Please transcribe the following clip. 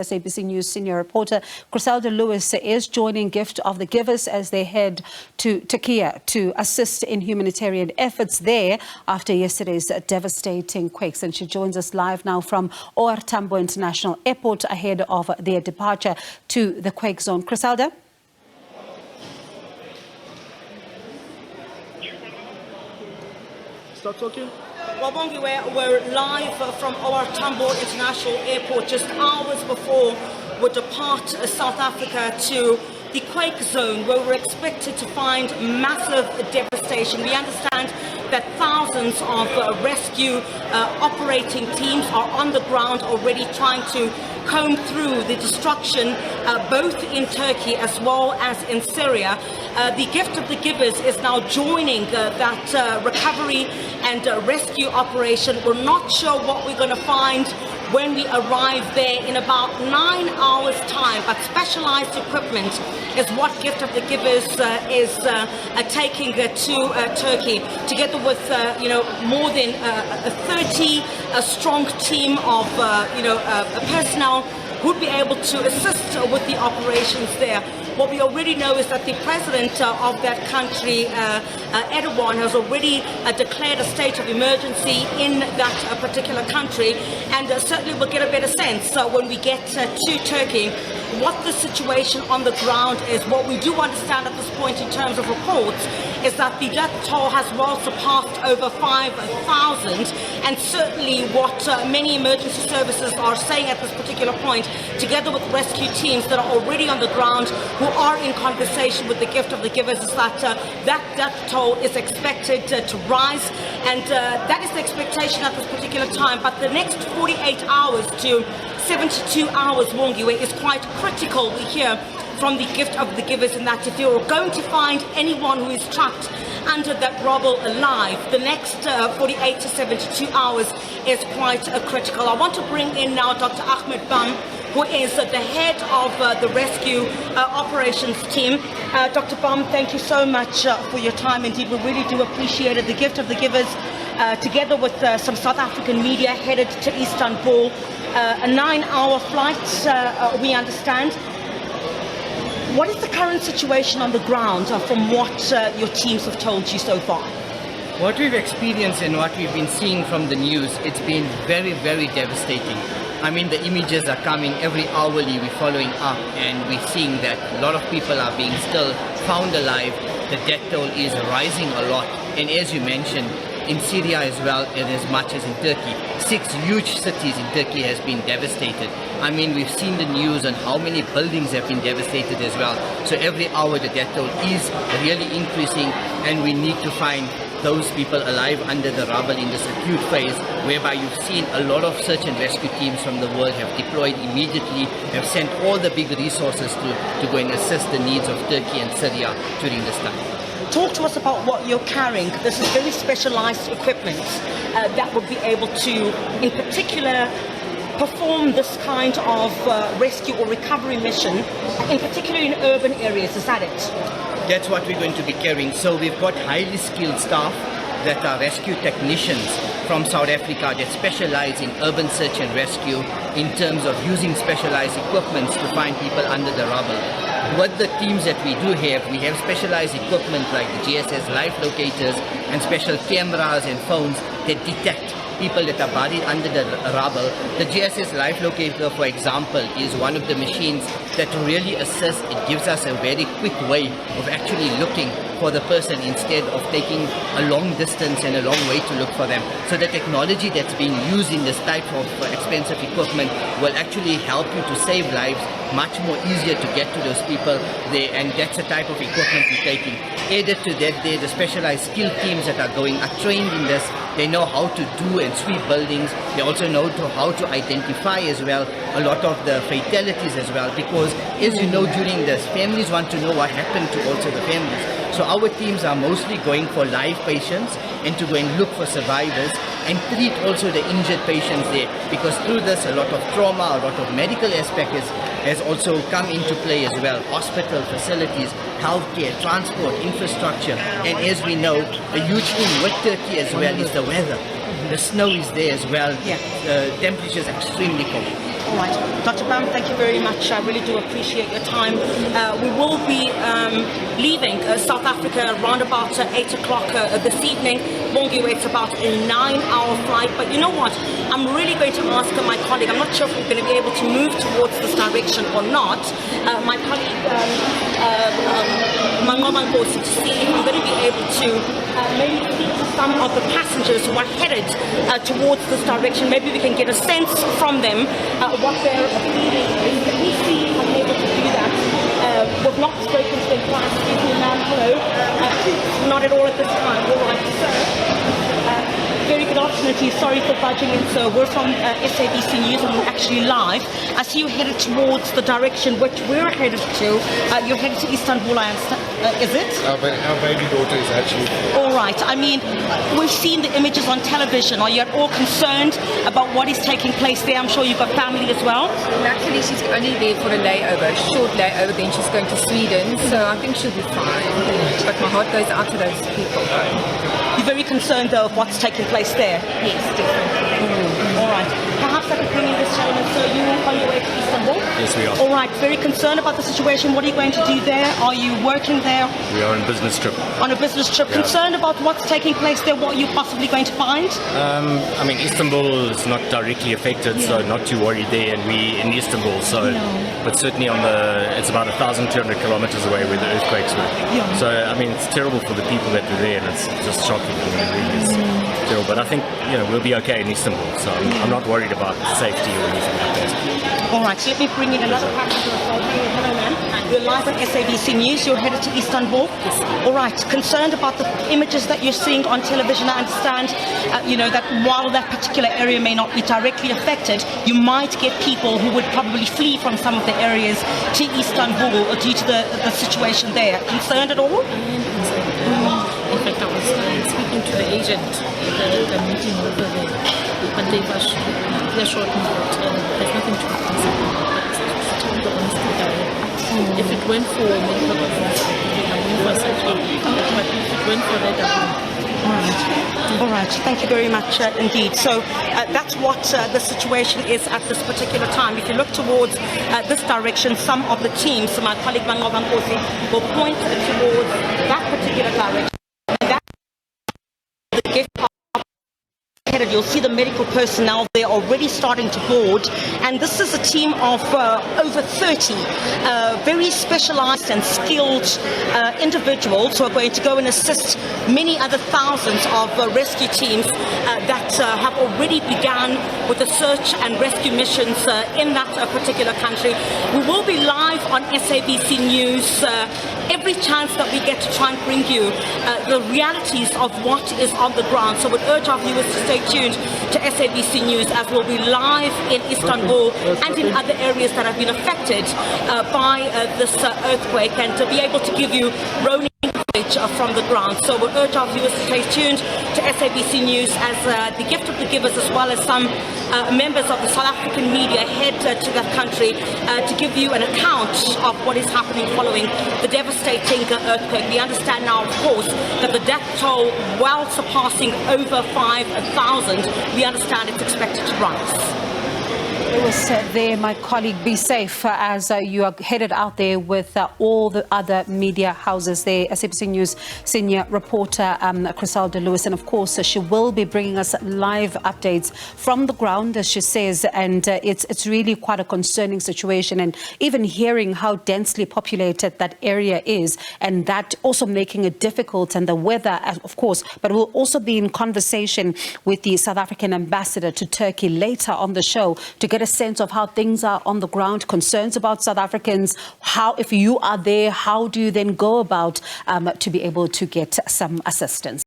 SABC News senior reporter Chriselda Lewis is joining Gift of the Givers as they head to Türkiye to assist in humanitarian efforts there after yesterday's devastating quakes. And she joins us live now from OR Tambo International Airport ahead of their departure to the quake zone. Chriselda? Start talking. Well, Bongi, we're live from OR Tambo International Airport just hours before we depart South Africa to the quake zone, where we're expected to find massive devastation. We understand that thousands of rescue operating teams are on the ground already trying to comb through the destruction both in Turkey as well as in Syria. The Gift of the Givers is now joining that recovery and rescue operation. We're not sure what we're going to find when we arrive there in about 9 hours' time, but specialized equipment is what Gift of the Givers is taking to Turkey, together with more than a 30-strong team of personnel who'd be able to assist with the operations there. What we already know is that the president of that country, Erdogan, has already declared a state of emergency in that particular country, and certainly we'll get a better sense when we get to Turkey what the situation on the ground is. What we do understand at this point in terms of reports is that the death toll has well surpassed over 5,000, and certainly what many emergency services are saying at this particular point, together with rescue teams that are already on the ground who are in conversation with the Gift of the Givers, is that that death toll is expected to rise, and that is the expectation at this particular time. But the next 48 hours to 72 hours, Wongiwe, is quite critical, we hear from the Gift of the Givers, in that if you're going to find anyone who is trapped under that rubble alive, the next 48 to 72 hours is quite critical. I want to bring in now Dr. Ahmed Bam, who is the head of the rescue operations team. Dr. Bam, thank you so much for your time. Indeed, we really do appreciate it. The Gift of the Givers, together with some South African media, headed to Istanbul. A 9-hour flight, we understand. What is the current situation on the ground from what your teams have told you so far? What we've experienced and what we've been seeing from the news, it's been very, very devastating. I mean, the images are coming every hourly, we're following up, and we're seeing that a lot of people are being still found alive. The death toll is rising a lot, and as you mentioned, in Syria as well, and as much as in Turkey. 6 huge cities in Turkey has been devastated. I mean, we've seen the news on how many buildings have been devastated as well. So every hour the death toll is really increasing, and we need to find those people alive under the rubble in this acute phase, whereby you've seen a lot of search and rescue teams from the world have deployed immediately, have sent all the big resources to go and assist the needs of Turkey and Syria during this time. Talk to us about what you're carrying. This is very specialized equipment that would be able to, in particular, perform this kind of rescue or recovery mission, in particular in urban areas. Is that it? That's what we're going to be carrying. So we've got highly skilled staff that are rescue technicians from South Africa that specialize in urban search and rescue in terms of using specialized equipment to find people under the rubble. What the teams that we do have, we have specialized equipment like the GSS life locators and special cameras and phones that detect people that are buried under the rubble. The GSS life locator, for example, is one of the machines that really assists. It gives us a very quick way of actually looking for the person instead of taking a long distance and a long way to look for them. So the technology that's being used in this type of expensive equipment will actually help you to save lives, much more easier to get to those people there, and that's the type of equipment we're taking. Added to that, the specialized skill teams that are going are trained in this. They know how to do and sweep buildings. They also know how to identify as well a lot of the fatalities as well, because as you know, during this, families want to know what happened to also the families. So our teams are mostly going for live patients and to go and look for survivors and treat also the injured patients there, because through this a lot of trauma, a lot of medical aspect has also come into play as well. Hospital facilities, healthcare, transport, infrastructure, and as we know, a huge thing with Turkey as well is the weather. The snow is there as well. Yeah. The temperature is extremely cold. All right. Dr. Bam, thank you very much. I really do appreciate your time. We will be leaving South Africa around about 8 o'clock this evening. Won't you, it's about a 9-hour flight. But you know what? I'm really going to ask my colleague. I'm not sure if we're going to be able to move towards this direction or not. My colleague, Mangomangosi, to see if I'm going to be able to maybe speak to some of the passengers who are headed towards this direction. Maybe we can get a sense from them what their feeling is. Let me see if I'm able to do that. We've not spoken to them twice. Excuse me, ma'am. Hello. Not at all at this time. All right, sir. Very good afternoon to you. Sorry for budging in, sir. We're from SABC News and we're actually live. I see you headed towards the direction which we're headed to. You're headed to Istanbul, I understand. Is it? Our baby daughter is actually... All right. I mean, we've seen the images on television. Are you at all concerned about what is taking place there? I'm sure you've got family as well. Luckily, she's only there for a layover, a short layover, then she's going to Sweden, so I think she'll be fine. But my heart goes out to those people. You're very concerned, though, of what's taking place there? Yes, definitely. All right. Perhaps I could bring in this gentleman. So you on your way to Istanbul? Yes, we are. All right. Very concerned about the situation. What are you going to do there? Are you working there? We are on a business trip. On a business trip. Yeah. Concerned about what's taking place there? What are you possibly going to find? I mean, Istanbul is not directly affected, so not too worried there, and we in Istanbul, so but certainly it's about 1,200 kilometers away where the earthquakes were. Yeah. So I mean, it's terrible for the people that were there, and it's just shocking. I mean, it really is terrible. But I think we'll be okay in Istanbul, so I'm not worried about safety or anything like that. All right, so let me bring in another passenger as well. Hello, ma'am. You're live on SABC News. You're headed to Istanbul. All right, concerned about the images that you're seeing on television. I understand, that while that particular area may not be directly affected, you might get people who would probably flee from some of the areas to Istanbul due to the situation there. Concerned at all? I am concerned. In fact, I was speaking to the agent at the meeting over there, but they're short note. There's nothing to be concerned about. But to tell the honesty, if it went for medical reasons, I went for surgery. But if it went for that, All right. Thank you very much indeed. So that's what the situation is at this particular time. If you look towards this direction, some of the teams, so my colleague Mangobangosi, will point towards that particular direction. You'll see the medical personnel there already starting to board, and this is a team of over 30 very specialized and skilled individuals who are going to go and assist many other thousands of rescue teams that have already begun with the search and rescue missions in that particular country. We will be live on SABC News every chance that we get to try and bring you the realities of what is on the ground. So I would urge our viewers to stay tuned to SABC News as we'll be live in Istanbul and in other areas that have been affected by this earthquake, and to be able to give you rolling coverage from the ground. So we'll urge our viewers to stay tuned to SABC News as the gift of the givers, as well as some members of the South African media, head to that country to give you an account of what is happening following the devastating earthquake. We understand now, of course, that the death toll well surpassing over 5,000. We understand it's expected to rise. It was there, my colleague. Be safe as you are headed out there with all the other media houses there. SABC News senior reporter Chriselda Lewis, and of course she will be bringing us live updates from the ground, as she says, and it's really quite a concerning situation, and even hearing how densely populated that area is, and that also making it difficult, and the weather, of course. But we'll also be in conversation with the South African ambassador to Turkey later on the show to get a sense of how things are on the ground, concerns about South Africans, how, if you are there, how do you then go about to be able to get some assistance?